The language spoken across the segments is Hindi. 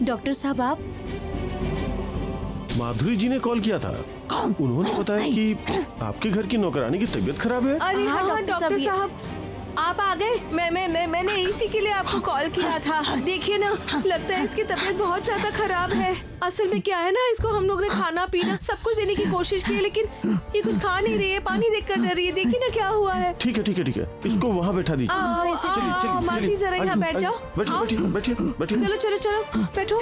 डॉक्टर साहब आप माधुरी जी ने कॉल किया था। उन्होंने बताया कि आपके घर की नौकरानी की तबीयत खराब है। अरे हाँ, हाँ डॉक्टर डॉक्टर साहब, साहब, आप आ गए। मैंने इसी के लिए आपको कॉल किया था। देखिए ना, लगता है इसकी तबीयत बहुत ज्यादा खराब है। असल में क्या है ना, इसको हम लोग ने खाना पीना सब कुछ देने की कोशिश की है, लेकिन ये कुछ खा नहीं रही है, पानी देख कर डर रही है। देखिए ना क्या हुआ है। ठीक है ठीक है ठीक है, इसको वहाँ बैठा दीजिए। मालती जरा यहाँ बैठ जाओ। बैठिए बैठिए बैठिए बैठिए। चलो चलो चलो, बैठो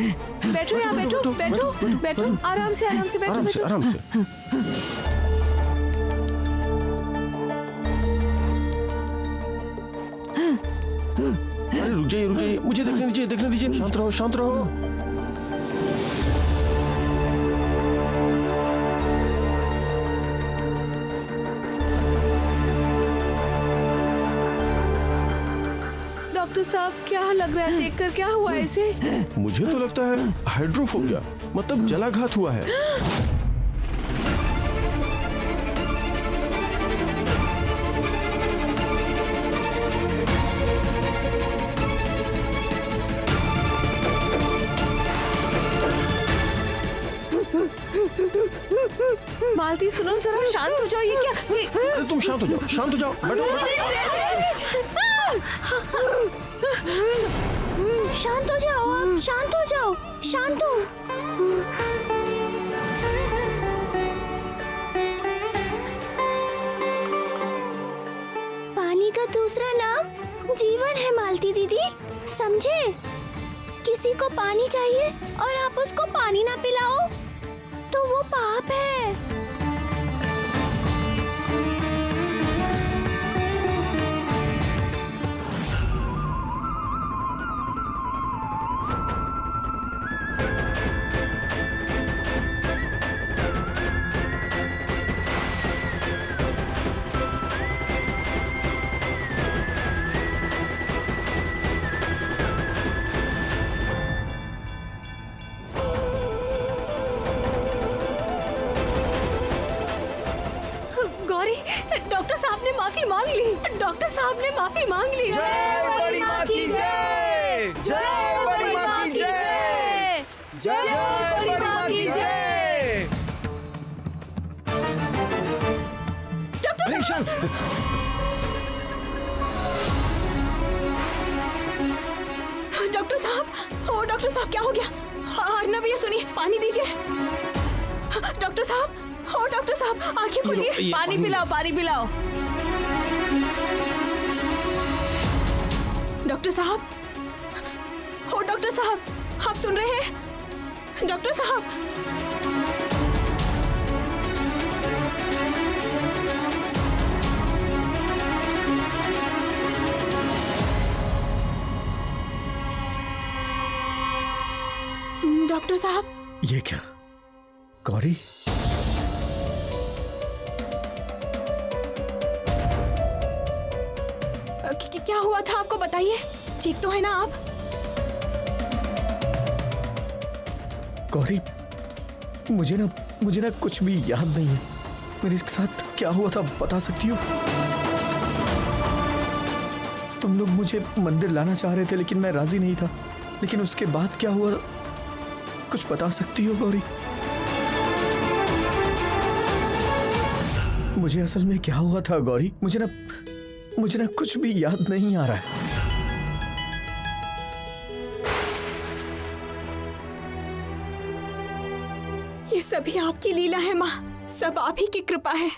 बैठो यहाँ, बैठो बैठो बैठो, आराम से बैठो आराम से बैठो। आराम से। अरे रुक जाइए, मुझे देखने दीजिए। शांत रहो शांत रहो। डॉक्टर साहब, क्या लग रहा है देखकर? क्या हुआ इसे? मुझे तो लगता है हाइड्रोफोबिया, मतलब जलाघात हुआ है। मालती सुनो जरा, शांत हो जाओ। ये क्या अरे तुम शांत हो जाओ, बैठो। शांत हो जाओ, आप शांत हो जाओ, शांत हो। पानी का दूसरा नाम जीवन है मालती दीदी, समझे? किसी को पानी चाहिए और आप उसको पानी ना पिलाओ तो वो पाप है। डॉक्टर साहब ने माफी मांग ली। डॉक्टर साहब ने माफी मांग ली। जय बड़ी माँ की जय, जय बड़ी माँ की जय, जय बड़ी माँ की जय। डॉक्टर साहब, ओ डॉक्टर साहब, क्या हो गया? अर्नब, ये सुनिए, पानी दीजिए। डॉक्टर साहब, ओ डॉक्टर साहब, आंखें खोलिए। पानी पिलाओ, पानी पिलाओ। डॉक्टर साहब, ओ डॉक्टर साहब, आप सुन रहे हैं? डॉक्टर साहब, डॉक्टर साहब। ये क्या गौरी? क्या हुआ था आपको बताइए? ठीक तो है ना आप? गौरी, मुझे ना कुछ भी याद नहीं है। मेरे साथ क्या हुआ था बता सकती हो? तुम लोग मुझे मंदिर लाना चाह रहे थे लेकिन मैं राजी नहीं था। लेकिन उसके बाद क्या हुआ कुछ बता सकती हो गौरी? मुझे असल में क्या हुआ था गौरी? मुझे ना कुछ भी याद नहीं आ रहा है। ये सभी आपकी लीला है माँ, सब आप ही की कृपा है।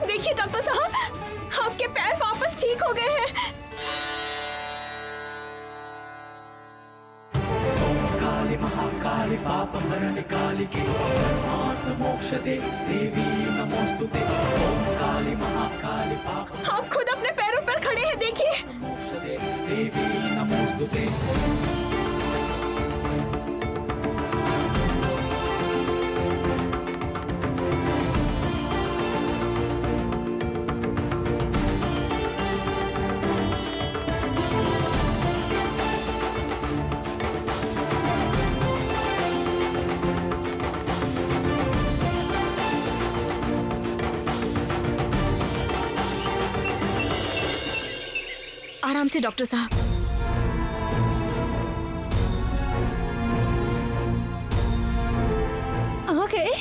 देखिए डॉक्टर साहब, आपके पैर वापस ठीक हो गए हैं। काली महाकाली पाप हरण कालिके धर्मार्थ मोक्ष दे देवी नमोस्तुते। ओम काली महाकाली पाप आप खुद अपने पैरों पर खड़े हैं, देखिए। मोक्ष दे देवी नमोस्तुते। आराम से डॉक्टर साहब। आ गए?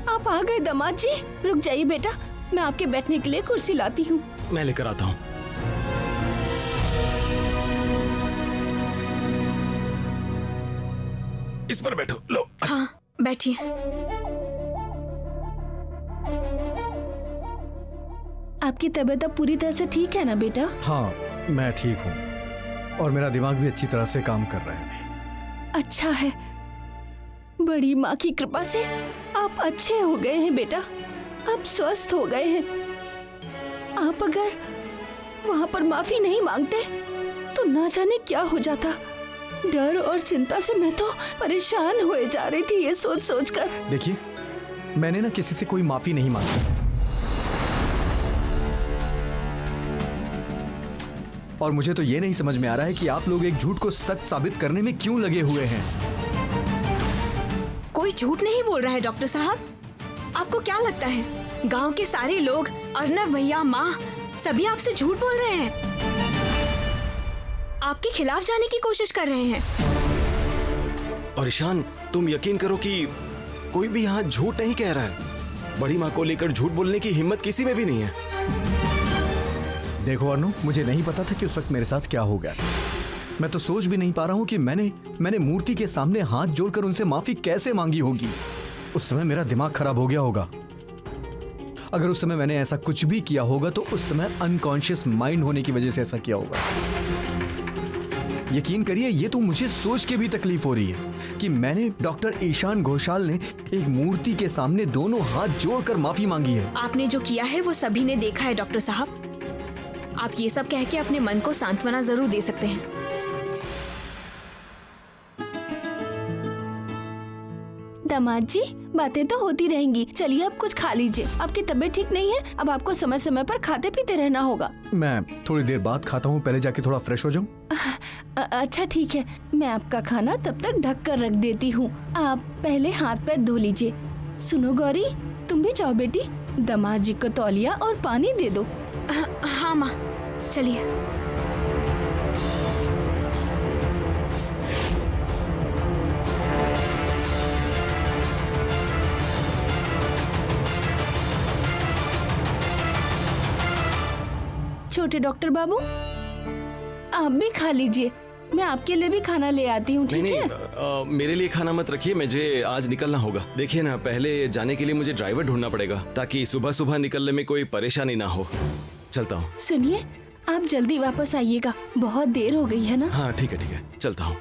आप आ गए दामाद जी? रुक जाइए बेटा, मैं आपके बैठने के लिए कुर्सी लाती हूँ। मैं लेकर आता हूँ। इस पर बैठो, लो। हाँ बैठिए। आपकी तबीयत अब पूरी तरह से ठीक है ना बेटा? हाँ, मैं ठीक हूँ और मेरा दिमाग भी अच्छी तरह से काम कर रहा है। अच्छा है, बड़ी माँ की कृपा से आप अच्छे हो गए हैं बेटा, आप स्वस्थ हो गए हैं। आप अगर वहाँ पर माफी नहीं मांगते तो ना जाने क्या हो जाता। डर और चिंता से मैं तो परेशान हुए जा रही थी ये सोच सोच कर। देखिए, मैंने ना किसी से कोई माफी नहीं मांगी और मुझे तो ये नहीं समझ में आ रहा है कि आप लोग एक झूठ को सच साबित करने में क्यों लगे हुए हैं। कोई झूठ नहीं बोल रहा है डॉक्टर साहब। आपको क्या लगता है गांव के सारे लोग, अर्नब भैया, माँ, सभी आपसे झूठ बोल रहे हैं, आपके खिलाफ जाने की कोशिश कर रहे हैं। और ईशान, तुम यकीन करो कि कोई भी यहाँ झूठ नहीं कह रहा है। बड़ी माँ को लेकर झूठ बोलने की हिम्मत किसी में भी नहीं है। देखो अर्नु, मुझे नहीं पता था कि उस वक्त मेरे साथ क्या हो गया। मैं तो सोच भी नहीं पा रहा हूँ कि मैंने मूर्ति के सामने हाथ जोड़कर उनसे माफी कैसे मांगी होगी। उस समय मेरा दिमाग खराब हो गया होगा। अगर उस समय मैंने ऐसा कुछ भी किया होगा तो उस समय अनकॉन्शियस माइंड होने की वजह से ऐसा किया होगा। यकीन करिए, ये तो मुझे सोच के भी तकलीफ हो रही है कि मैंने डॉक्टर ईशान घोषाल ने एक मूर्ति के सामने दोनों हाथ जोड़कर माफी मांगी है। आपने जो किया है वो सभी ने देखा है डॉक्टर साहब। आप ये सब कह के अपने मन को सांत्वना जरूर दे सकते हैं। दामाद जी, बातें तो होती रहेंगी, चलिए अब कुछ खा लीजिए। आपकी तबीयत ठीक नहीं है, अब आपको समय समय पर खाते पीते रहना होगा। मैं थोड़ी देर बाद खाता हूँ, पहले जाके थोड़ा फ्रेश हो जाऊँ। अच्छा ठीक है, मैं आपका खाना तब तक ढक कर रख देती हूँ। आप पहले हाथ पैर धो लीजिए। सुनो गौरी, तुम भी जाओ बेटी, दामाद जी को तौलिया और पानी दे दो। हाँ माँ, चलिए। छोटे डॉक्टर बाबू, आप भी खा लीजिए, मैं आपके लिए भी खाना ले आती हूँ, ठीक है? मेरे लिए खाना मत रखिए, मुझे आज निकलना होगा। देखिए ना, पहले जाने के लिए मुझे ड्राइवर ढूंढना पड़ेगा ताकि सुबह सुबह निकलने में कोई परेशानी ना हो। चलता हूँ। सुनिए, आप जल्दी वापस आइएगा, बहुत देर हो गई है ना। हाँ ठीक है, चलता हूँ।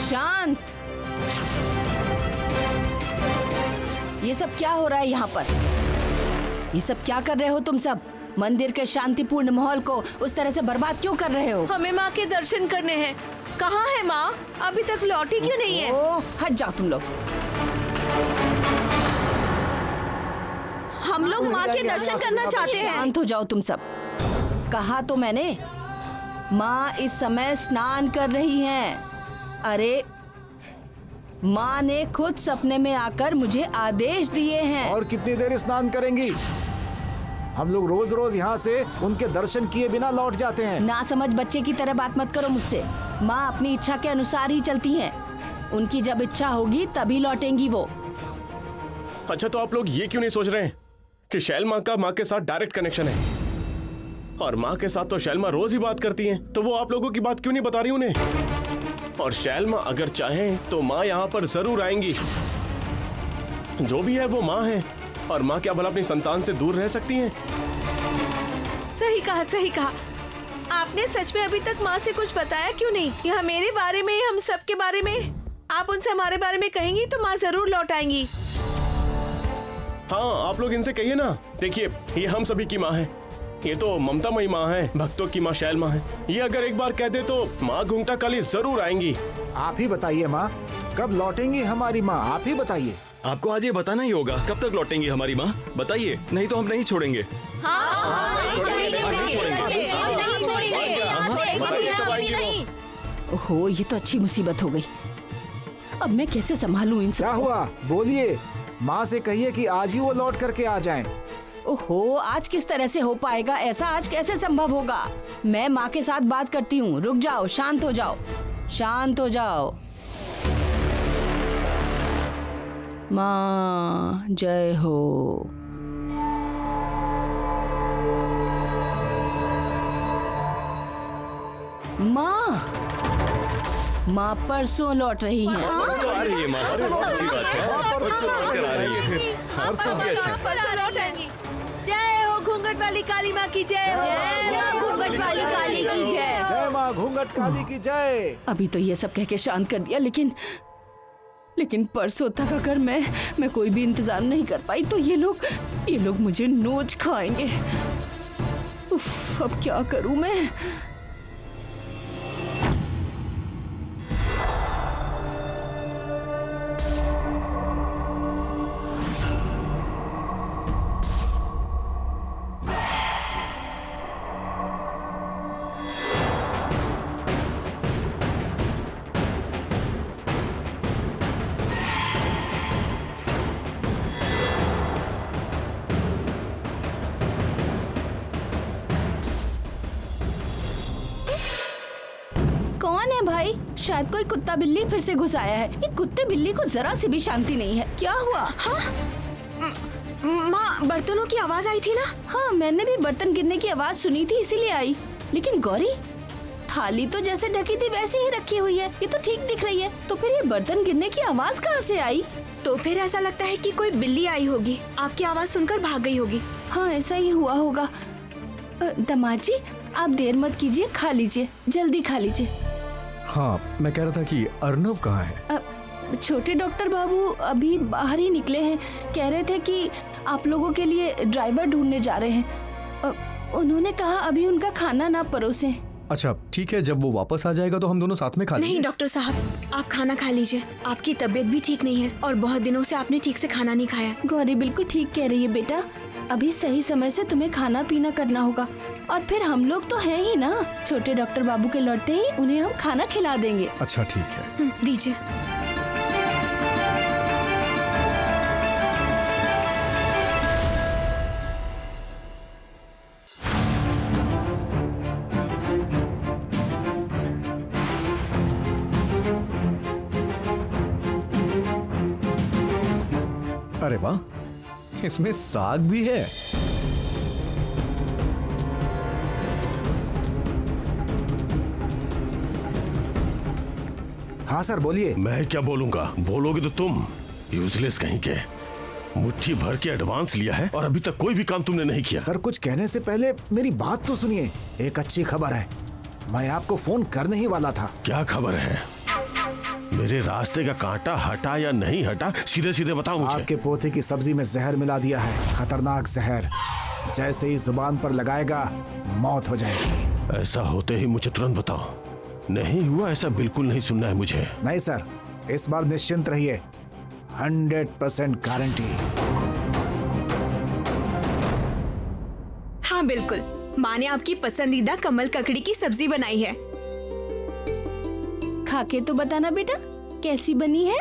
शांत, ये सब क्या हो रहा है यहाँ पर? ये सब क्या कर रहे हो तुम सब? मंदिर के शांतिपूर्ण माहौल को उस तरह से बर्बाद क्यों कर रहे हो? हमें माँ के दर्शन करने हैं। कहाँ है माँ? अभी तक लौटी क्यों नहीं है? ओ, हट जाओ तुम लोग। हम लोग माँ के दर्शन करना चाहते हैं। शांत हो जाओ तुम सब। कहा तो मैंने, माँ इस समय स्नान कर रही हैं। अरे, माँ ने खुद सपने में आकर मुझे आदेश दिए हैं। और कितनी देर स्नान करेंगी? हम लोग रोज रोज यहाँ से उनके दर्शन किए बिना लौट जाते हैं। ना समझ बच्चे की तरह बात मत करो मुझसे। माँ अपनी इच्छा के अनुसार ही चलती हैं। उनकी जब इच्छा होगी तभी लौटेंगी वो। अच्छा, तो आप लोग ये क्यों नहीं सोच रहे हैं कि शैलमा का माँ के साथ डायरेक्ट कनेक्शन है? और माँ के साथ तो शैलमा रोज ही बात करती हैं, तो वो आप लोगों की बात क्यों नहीं बता रही उन्हें? और शैलमा अगर चाहें तो माँ यहाँ पर जरूर आएंगी। जो भी है वो माँ है, और माँ क्या भला अपनी संतान से दूर रह सकती हैं? सही कहा, सही कहा। आपने सच में अभी तक माँ से कुछ बताया क्यों नहीं? यहाँ मेरे बारे में, हम सब के बारे में आप उनसे हमारे बारे में कहेंगी तो माँ जरूर लौट आएंगी। हाँ, आप लोग इनसे कहिए ना। देखिए, ये हम सभी की माँ है। ये तो ममतामयी माँ है, भक्तों की माँ शैल माँ है। ये अगर एक बार कह दे तो माँ घूंघटा काली जरूर आएंगी। आप ही बताइए माँ, कब लौटेंगी हमारी माँ? आप ही बताइए। आपको आज ये बताना ही होगा कब तक लौटेंगी हमारी माँ, बताइए, नहीं तो हम नहीं छोड़ेंगे। ओहो, ये तो अच्छी मुसीबत हो गई। अब मैं कैसे संभालूं इन क्या सब? हुआ? बोलिए। माँ से कहिए कि आज ही वो लौट करके आ जाएं। ओहो, आज किस तरह से हो पाएगा ऐसा? आज कैसे संभव होगा? मैं माँ के साथ बात करती हूँ। रुक जाओ, शांत हो जाओ, शांत हो जाओ। माँ जय हो। माँ, माँ परसों लौट रही है। परसों आ रही है माँ, अच्छी बात है। परसों लौट कर आ रही है। परसों भी अच्छा। परसों लौट आएंगी। जय हो घूंघट वाली काली माँ की जय हो। जय माँ घूंघट वाली काली की जय। जय माँ घूंघट काली की जय। अभी तो ये सब कह के शांत कर दिया, लेकिन परसों तक अगर मैं कोई भी इंतजाम नहीं कर पाई तो ये लोग मुझे नोच खाएंगे। उफ, अब क्या करूं मैं? कौन है भाई? शायद कोई कुत्ता बिल्ली फिर से घुस आया है। ये कुत्ते बिल्ली को जरा सी भी शांति नहीं है। क्या हुआ? माँ, बर्तनों की आवाज आई थी ना? हाँ, मैंने भी बर्तन गिरने की आवाज सुनी थी, इसीलिए आई। लेकिन गौरी, थाली तो जैसे ढकी थी वैसे ही रखी हुई है, ये तो ठीक दिख रही है। तो फिर ये बर्तन गिरने की आवाज कहाँ से आई? तो फिर ऐसा लगता है कि कोई बिल्ली आई होगी, आपकी आवाज सुनकर भाग गई होगी। हाँ, ऐसा ही हुआ होगा। दामाद जी, आप देर मत कीजिए, खा लीजिए, जल्दी खा लीजिए। हाँ, मैं कह रहा था कि अर्नव कहाँ है? छोटे डॉक्टर बाबू अभी बाहर ही निकले हैं। कह रहे थे कि आप लोगों के लिए ड्राइवर ढूंढने जा रहे हैं। उन्होंने कहा अभी उनका खाना ना परोसें। अच्छा ठीक है, जब वो वापस आ जाएगा तो हम दोनों साथ में खा लेंगे। नहीं डॉक्टर साहब, आप खाना खा लीजिए। आपकी तबीयत भी ठीक नहीं है और बहुत दिनों से आपने ठीक से खाना नहीं खाया। गौरी बिल्कुल ठीक कह रही है बेटा। अभी सही समय से तुम्हें खाना पीना करना होगा। और फिर हम लोग तो हैं ही ना। छोटे डॉक्टर बाबू के लौटते ही उन्हें हम खाना खिला देंगे। अच्छा ठीक है। दीजिए। अरे वाह, इसमें साग भी है। हाँ सर, बोलिए। मैं क्या बोलूंगा? बोलोगे तो तुम यूजलेस कहीं के। मुट्ठी भर के एडवांस लिया है और अभी तक कोई भी काम तुमने नहीं किया। सर, कुछ कहने से पहले मेरी बात तो सुनिए। एक अच्छी खबर है, मैं आपको फोन करने ही वाला था। क्या खबर है? मेरे रास्ते का कांटा हटा या नहीं हटा, सीधे सीधे बताओ मुझे। आपके पोते की सब्जी में जहर मिला दिया है, खतरनाक जहर। जैसे ही जुबान पर लगाएगा मौत हो जाएगी। ऐसा होते ही मुझे तुरंत बताओ। नहीं हुआ ऐसा बिल्कुल नहीं सुनना है मुझे। नहीं सर, इस बार निश्चिंत रहिए, 100% गारंटी। हाँ बिल्कुल, माँ ने आपकी पसंदीदा कमल ककड़ी की सब्जी बनाई है। खा के तो बताना बेटा, कैसी बनी है?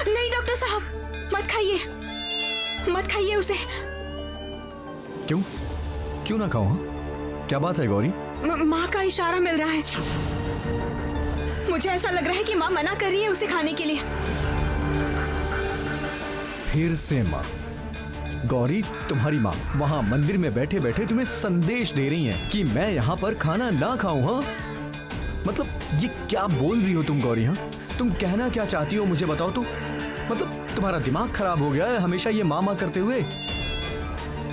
नहीं डॉक्टर साहब, मत खाइए, मत खाइए उसे। क्यों? क्यों ना खाऊं? हाँ? क्या बात है गौरी? माँ का इशारा मिल रहा है। मुझे ऐसा लग रहा है कि माँ मना कर रही है उसे खाने के लिए। फिर से माँ? गौरी, तुम्हारी माँ वहाँ मंदिर में बैठे बैठे तुम्हें संदेश दे रही हैं कि मैं यहाँ पर खाना ना खाऊं। हाँ, मतलब ये क्या बोल रही हो तुम गौरी? हाँ, तुम कहना क्या चाहती हो मुझे बताओ तो। मतलब तुम्हारा दिमाग खराब हो गया है हमेशा ये माँ करते हुए।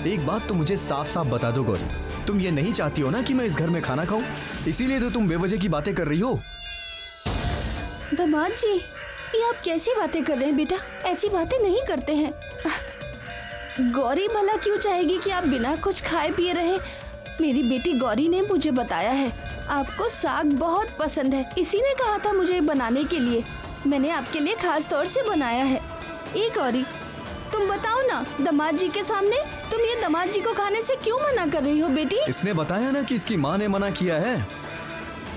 एक बात तो मुझे साफ साफ बता दो गौरी, तुम ये नहीं चाहती हो ना कि मैं इस घर में खाना खाऊं? इसीलिए तो तुम बेवजह की बातें कर रही हो। दामाद जी, ये आप कैसी बातें कर रहे हैं बेटा? ऐसी बातें नहीं करते हैं। गौरी भला क्यों चाहेगी कि आप बिना कुछ खाए पिए रहे? मेरी बेटी गौरी ने मुझे बताया है आपको साग बहुत पसंद है, इसी ने कहा था मुझे बनाने के लिए। मैंने आपके लिए खास तौर से बनाया है। ये गौरी, तुम बताओ ना दामाद जी के सामने तुम ये दामाद जी को खाने से क्यों मना कर रही हो बेटी? इसने बताया ना कि इसकी माँ ने मना किया है।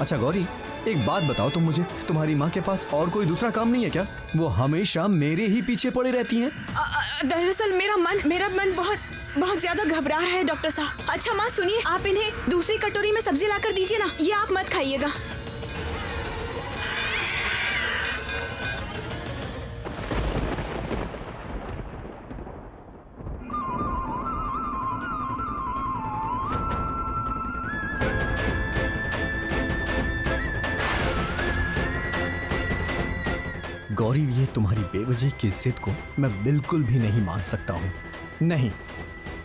अच्छा गौरी, एक बात बताओ तुम मुझे, तुम्हारी माँ के पास और कोई दूसरा काम नहीं है क्या? वो हमेशा मेरे ही पीछे पड़े रहती हैं। दरअसल मेरा मन बहुत ज्यादा घबरा रहा है डॉक्टर साहब। अच्छा माँ सुनिए, आप इन्हें दूसरी कटोरी में सब्जी लाकर दीजिए ना, ये आप मत खाइएगा। गौरी, ये तुम्हारी बेवजह की जिद को मैं बिल्कुल भी नहीं मान सकता हूँ। नहीं,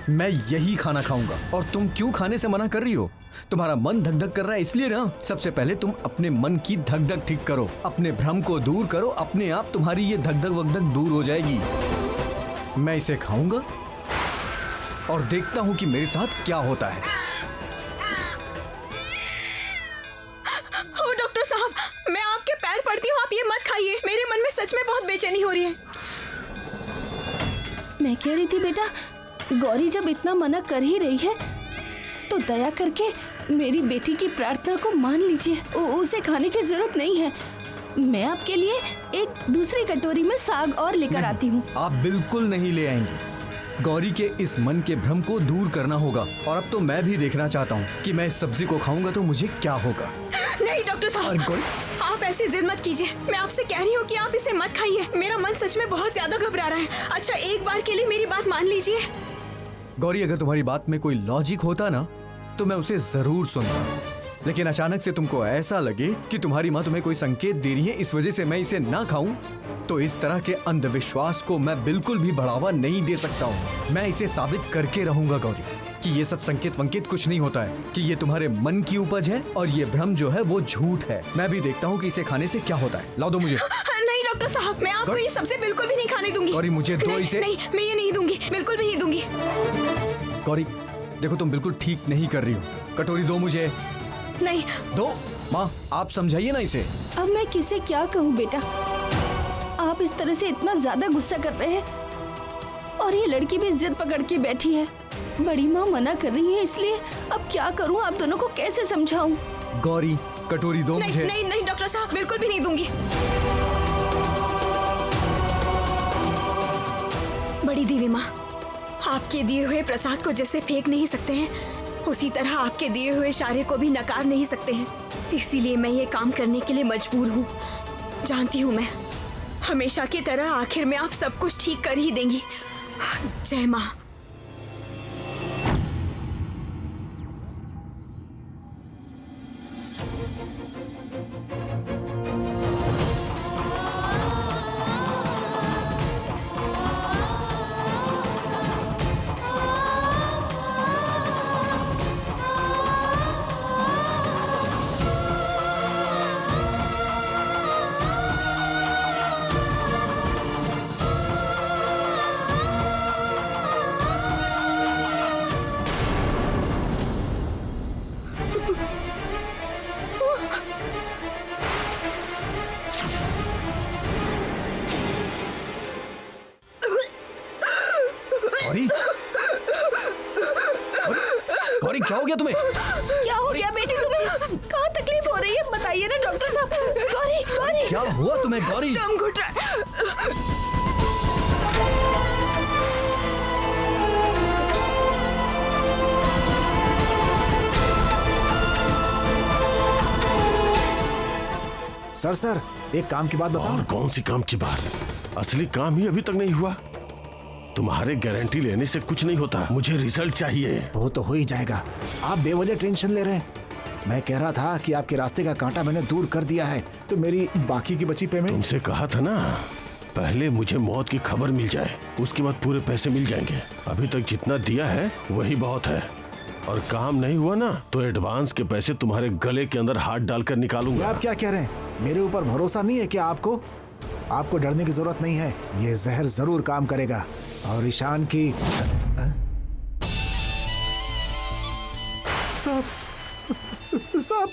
मैं यही खाना खाऊंगा। और तुम क्यों खाने से मना कर रही हो? तुम्हारा मन धक धक कर रहा है इसलिए ना। सबसे पहले तुम अपने मन की धक धक ठीक करो, अपने भ्रम को दूर करो, अपने आप तुम्हारी ये धक धक वकधक दूर हो जाएगी। मैं इसे खाऊंगा और देखता हूँ कि मेरे साथ क्या होता है। ओ डॉक्टर साहब, मैं आपके पैर पड़ती हूँ, आप ये मत खाइए। मेरे मन में सच में बहुत बेचैनी हो रही है। मैं कह रही थी बेटा, गौरी जब इतना मना कर ही रही है तो दया करके मेरी बेटी की प्रार्थना को मान लीजिए। उसे खाने की जरूरत नहीं है। मैं आपके लिए एक दूसरी कटोरी में साग और लेकर आती हूँ। आप बिल्कुल नहीं ले आएंगे। गौरी के इस मन के भ्रम को दूर करना होगा। और अब तो मैं भी देखना चाहता हूँ कि मैं इस सब्जी को खाऊंगा तो मुझे क्या होगा। नहीं डॉक्टर साहब, आप ऐसी जिद मत कीजिए। मैं आपसे कह रही हूँ कि आप इसे मत खाइए। मेरा मन सच में बहुत ज्यादा घबरा रहा है। अच्छा, एक बार के लिए मेरी बात मान लीजिए। गौरी, अगर तुम्हारी बात में कोई लॉजिक होता ना तो मैं उसे जरूर सुनता, लेकिन अचानक से तुमको ऐसा लगे कि तुम्हारी माँ तुम्हें कोई संकेत दे रही है, इस वजह से मैं इसे ना खाऊं, तो इस तरह के अंधविश्वास को मैं बिल्कुल भी बढ़ावा नहीं दे सकता हूँ। मैं इसे साबित करके रहूंगा गौरी कि ये सब संकेत वंकेत कुछ नहीं होता है, कि ये तुम्हारे मन की उपज है और ये भ्रम जो है वो झूठ है। मैं भी देखता हूँ कि इसे खाने से क्या होता है। लाओ दो मुझे। नहीं डॉक्टर साहब, मैं आपको ये सबसे बिल्कुल भी नहीं खाने दूंगी। गौरी, मुझे दो इसे। नहीं, मैं ये नहीं दूंगी, बिल्कुल भी नहीं दूंगी। गौरी देखो, तुम बिल्कुल ठीक नहीं कर रही हो। कटोरी दो मुझे। नहीं दो। माँ, आप समझाइए ना इसे। अब मैं किसे क्या कहूँ बेटा, आप इस तरह से इतना ज्यादा गुस्सा कर रहे हैं और ये लड़की भी जिद पकड़ के बैठी है। बड़ी माँ मना कर रही है, इसलिए अब क्या करूँ? आप दोनों को कैसे समझाऊं? गौरी, कटोरी दो नहीं, मुझे। नहीं नहीं डॉक्टर साहब, बिल्कुल भी नहीं दूंगी। बड़ी देवी माँ, आपके दिए हुए प्रसाद को जैसे फेंक नहीं सकते हैं, उसी तरह आपके दिए हुए इशारे को भी नकार नहीं सकते हैं। इसीलिए मैं ये काम करने के लिए मजबूर हूँ। जानती हूँ मैं हमेशा की तरह आखिर में आप सब कुछ ठीक कर ही देंगी। जय माँ। गौरी, क्या हो गया तुम्हें? क्या हो गया बेटी तुम्हें? कहाँ तकलीफ हो रही है बताइए ना डॉक्टर साहब। गौरी, गौरी, क्या हुआ तुम्हें गौरी? दम घुट रहा है। सर एक काम की बात बताओ। और कौन सी काम की बात? असली काम ही अभी तक नहीं हुआ। तुम्हारे गारंटी लेने से कुछ नहीं होता, मुझे रिजल्ट चाहिए। वो तो हो ही जाएगा, आप बेवजह टेंशन ले रहे हैं। मैं कह रहा था कि आपके रास्ते का कांटा मैंने दूर कर दिया है, तो मेरी बाकी की बची पेमेंट। तुमसे कहा था ना, पहले मुझे मौत की खबर मिल जाए, उसके बाद पूरे पैसे मिल जाएंगे। अभी तक जितना दिया है वही बहुत है, और काम नहीं हुआ ना तो एडवांस के पैसे तुम्हारे गले के अंदर हाथ डालकर निकालूंगा। आप क्या कह रहे हैं? मेरे ऊपर भरोसा नहीं है क्या आपको? आपको डरने की जरूरत नहीं है, ये जहर जरूर काम करेगा। और ईशान की साहब साहब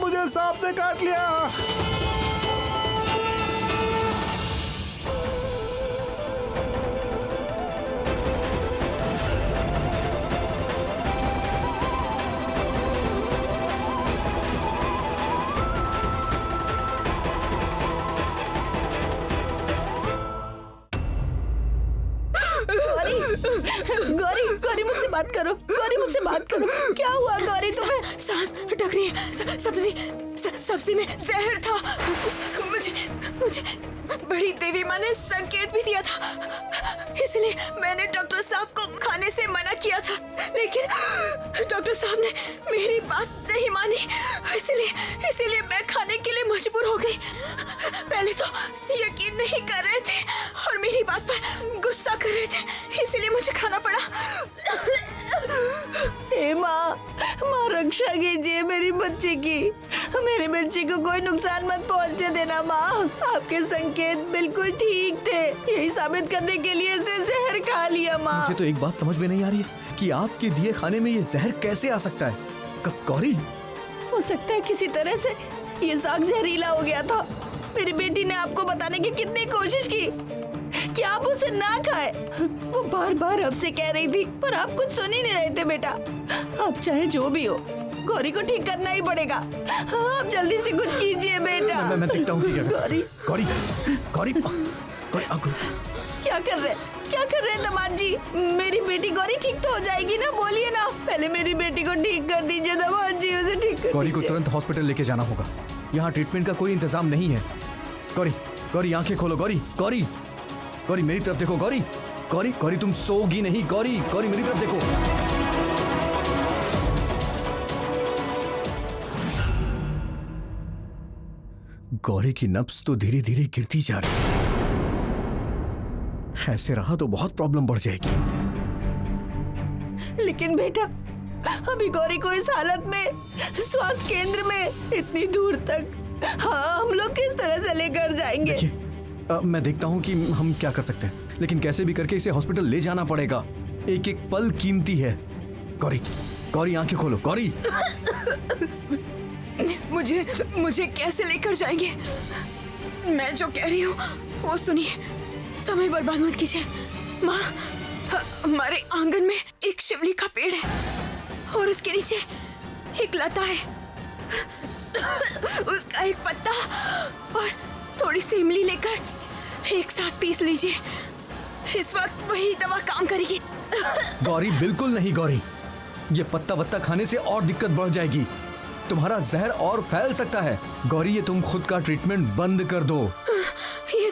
मुझे सांप ने काट लिया। गौरी, गौरी मुझसे बात करो, गौरी मुझसे बात करो। क्या हुआ गौरी तुम्हें? सांस ढक रही है। सब्जी में जहर था। मुझे बड़ी देवी माँ ने संकेत भी दिया था, इसलिए मैंने डॉक्टर साहब को खाने से मना किया था, लेकिन डॉक्टर साहब ने मेरी बात नहीं मानी, इसलिए मैं खाने के लिए मजबूर हो गई। पहले तो यकीन नहीं कर रहे थे और मेरी बात पर गुस्सा कर रहे थे, इसलिए मुझे खाना पड़ा। माँ रक्षा कीजिए मेरी बच्ची की, मेरी बच्ची को कोई नुकसान मत पहुंचने देना माँ। आपके संकेत बिल्कुल ठीक थे, यही साबित करने के लिए इसने जहर खा लिया माँ। मुझे तो एक बात समझ में नहीं आ रही है कि आपके दिए खाने में ये जहर कैसे आ सकता है। गौरी, हो सकता है किसी तरह से ये साग जहरीला हो गया था। मेरी बेटी ने आपको बताने की कितनी कोशिश की कि आप उसे ना खाए, वो बार बार आपसे कह रही थी, पर आप कुछ सुन ही नहीं रहे थे बेटा। अब चाहे जो भी हो, गौरी को ठीक करना ही पड़ेगा। आप जल्दी से कुछ कीजिए बेटा। मैं देखता हूँ। गौरी, गौरी, गौरी, क्या कर रहे हैं दामाद जी? मेरी बेटी गौरी ठीक तो हो जाएगी ना? बोलिए ना, पहले मेरी बेटी को ठीक कर दीजिए दामाद जी, उसे ठीक कर गौरी को दीजिए। तुरंत हॉस्पिटल लेके जाना होगा, यहाँ ट्रीटमेंट का कोई इंतजाम नहीं है। गौरी, गौरी आंखें खोलो। गौरी, गौरी, गौरी मेरी तरफ देखो। गौरी, गौरी, गौरी तुम सोगी नहीं। गौरी, गौरी मेरी तरफ देखो। गौरी की नब्ज तो धीरे धीरे गिरती जा रही है। ऐसे रहा तो बहुत प्रॉब्लम बढ़ जाएगी। लेकिन बेटा, अभी गौरी को इस हालत में स्वास्थ्य केंद्र में इतनी दूर तक, हाँ, हम लोग किस तरह से लेकर जाएंगे? देखिए, मैं देखता हूँ कि हम क्या कर सकते हैं, लेकिन कैसे भी करके इसे हॉस्पिटल ले जाना पड़ेगा। एक एक पल कीमती है। गौरी, गौरी आंखें खोलो। गौरी, मुझे कैसे लेकर जाएंगे? मैं जो कह रही हूँ वो सुनिए, समय बर्बाद मत कीजिए। माँ, हमारे आंगन में एक शिवली का पेड़ है और उसके नीचे एक लता है, उसका एक पत्ता और थोड़ी सी इमली लेकर एक साथ पीस लीजिए, इस वक्त वही दवा काम करेगी। गौरी बिल्कुल नहीं। गौरी, ये पत्ता वत्ता खाने से और दिक्कत बढ़ जाएगी, तुम्हारा जहर और फैल सकता है। गौरी, ये तुम खुद का ट्रीटमेंट बंद कर दो। ये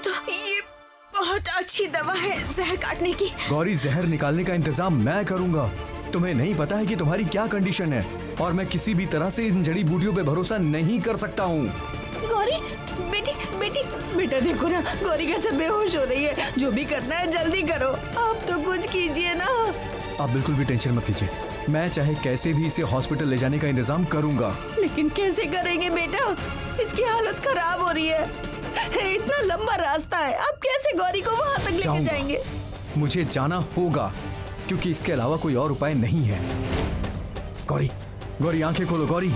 बहुत अच्छी दवा है जहर काटने की। गौरी, जहर निकालने का इंतजाम मैं करूंगा। तुम्हें नहीं पता है कि तुम्हारी क्या कंडीशन है, और मैं किसी भी तरह से इन जड़ी बूटियों पे भरोसा नहीं कर सकता हूँ। गौरी, बेटा देखो ना, गौरी कैसे बेहोश हो रही है। जो भी करना है जल्दी करो, आप तो कुछ कीजिए ना। आप बिल्कुल भी टेंशन मत लीजिए, मैं चाहे कैसे भी इसे हॉस्पिटल ले जाने का इंतजाम करूंगा। लेकिन कैसे करेंगे बेटा? इसकी हालत खराब हो रही है, इतना लंबा रास्ता है, आप कैसे गौरी को वहाँ तक लेके जाएंगे? मुझे जाना होगा, क्योंकि इसके अलावा कोई और उपाय नहीं है। गौरी, गौरी आंखें खोलो। गौरी,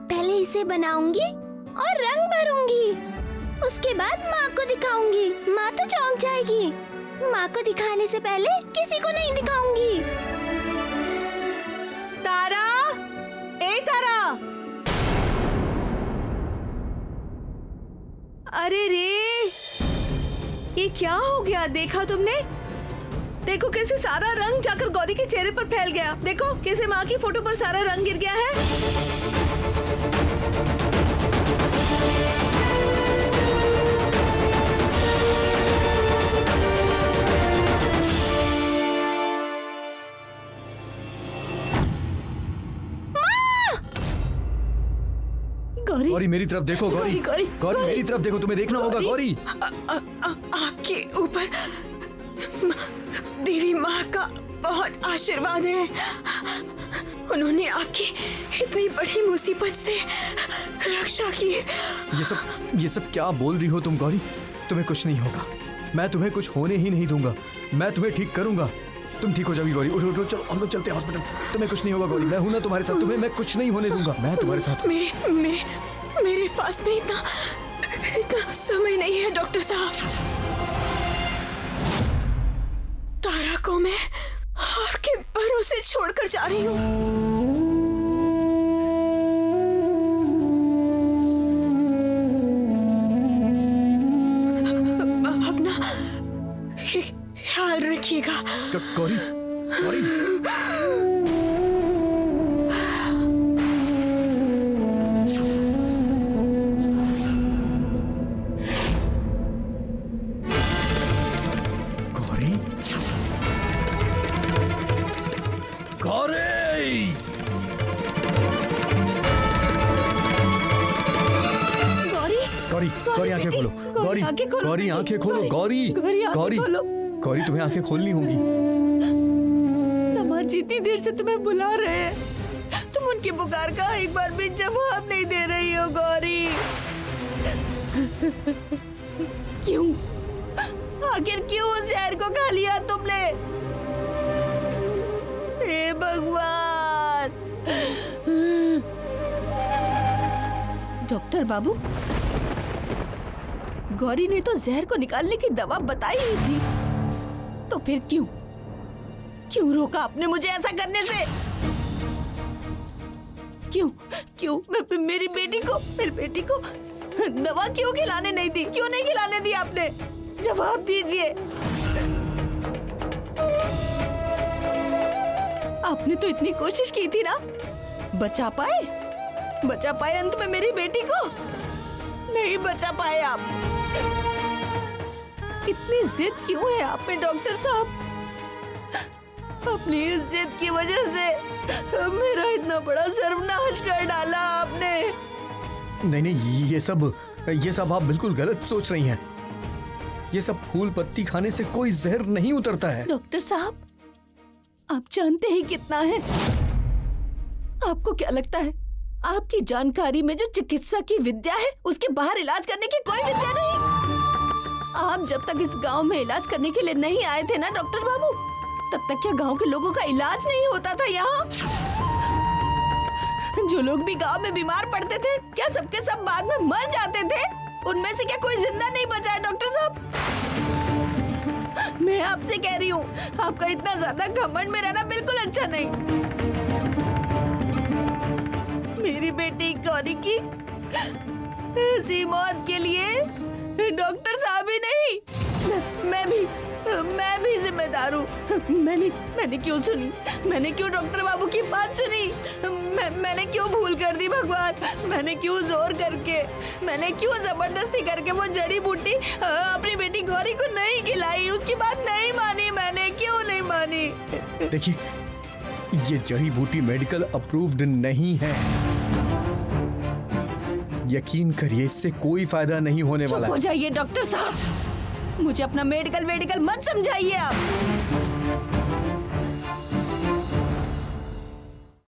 पहले इसे बनाऊंगी और रंग भरूंगी, उसके बाद माँ को दिखाऊंगी। माँ तो चौंक जाएगी। माँ को दिखाने से पहले किसी को नहीं दिखाऊंगी। तारा, ए तारा, अरे रे, ये क्या हो गया? देखा तुमने? देखो कैसे सारा रंग जाकर गौरी के चेहरे पर फैल गया। देखो कैसे माँ की फोटो पर सारा रंग गिर गया है। गौरी, गौरी मेरी तरफ देखो गौरी। गौरी, गौरी मेरी तरफ देखो, तुम्हें देखना होगा गौरी। आपके ऊपर देवी माँ का बहुत आशीर्वाद है। उन्होंने आपकी इतनी बड़ी मुसीबत से रक्षा की। ये सब क्या बोल रही हो तुम गौरी? तुम्हें कुछ नहीं होगा, मैं तुम्हें कुछ होने ही नहीं दूंगा। मैं तुम्हें ठीक करूंगा, तुम ठीक हो जाओगी गौरी। उठो उठो, चलो हम लोग चलते हैं हॉस्पिटल। तुम्हें कुछ नहीं होगा गौरी, मैं हूं ना तुम्हारे साथ। तुम्हें मैं कुछ नहीं होने दूंगा, मैं तुम्हारे साथ। मेरे पास में इतना समय नहीं है डॉक्टर साहब। तारा को मैं आपके भरोसे छोड़कर जा रही हूँ। अपना ख्याल रखिएगा। गौरी, गौरी। गौरी आंखें खोलो, गौरी गौरी आंखें खोलो, गौरी गौरी गौरी तुम्हें आंखें खोलनी होंगी। तमार जितनी देर से तुम्हें बुला रहे हैं, तुम उनकी पुकार का एक बार भी जवाब नहीं दे रही हो गौरी। क्यों? आखिर क्यों उस जहर को खा लिया तुमने? हे भगवान! डॉक्टर बाबू, गौरी ने तो जहर को निकालने की दवा बताई ही थी, तो फिर क्यों रोका आपने मुझे ऐसा करने से? क्यों मेरी बेटी को दवा क्यों खिलाने नहीं दी? क्यों नहीं खिलाने दी आपने? जवाब दीजिए। आपने तो इतनी कोशिश की थी ना, बचा पाए अंत में मेरी बेटी को? नहीं बचा पाए आप। इतनी जिद क्यों है आप में डॉक्टर साहब? अपनी इस जिद की वजह से मेरा इतना बड़ा सर्वनाश कर डाला आपने। नहीं, ये सब आप बिल्कुल गलत सोच रही हैं। ये सब फूल पत्ती खाने से कोई जहर नहीं उतरता है। डॉक्टर साहब, आप जानते ही कितना है। आपको क्या लगता है आपकी जानकारी में जो चिकित्सा की विद्या है, उसके बाहर इलाज करने की कोई विद्या नहीं? आप जब तक इस गांव में इलाज करने के लिए नहीं आए थे ना डॉक्टर बाबू, तब तक क्या गांव के लोगों का इलाज नहीं होता था यहाँ? जो लोग भी गांव में बीमार पड़ते थे, क्या सबके सब बाद में मर जाते थे? उनमें से क्या कोई जिंदा नहीं बचा है डॉक्टर साहब? मैं आपसे कह रही हूँ, आपका इतना ज्यादा घमंड में रहना बिल्कुल अच्छा नहीं। मेरी बेटी गौरी की ऐसी मौत के लिए डॉक्टर साहब ही नहीं, मैं भी जिम्मेदार हूँ। मैंने क्यों सुनी? मैंने क्यों डॉक्टर बाबू की बात सुनी? मैंने क्यों भूल कर दी भगवान? मैंने क्यों जोर करके, मैंने क्यों जबरदस्ती करके वो जड़ी बूटी अपनी बेटी गौरी को नहीं खिलाई? उसकी बात नहीं मानी मैंने, क्यों नहीं मानी? देखिए, ये जड़ी बूटी मेडिकल अप्रूव्ड नहीं है। यकीन करिए, इससे कोई फायदा नहीं होने वाला है। चुप हो जाइए डॉक्टर साहब, मुझे अपना मेडिकल मत समझाइए आप।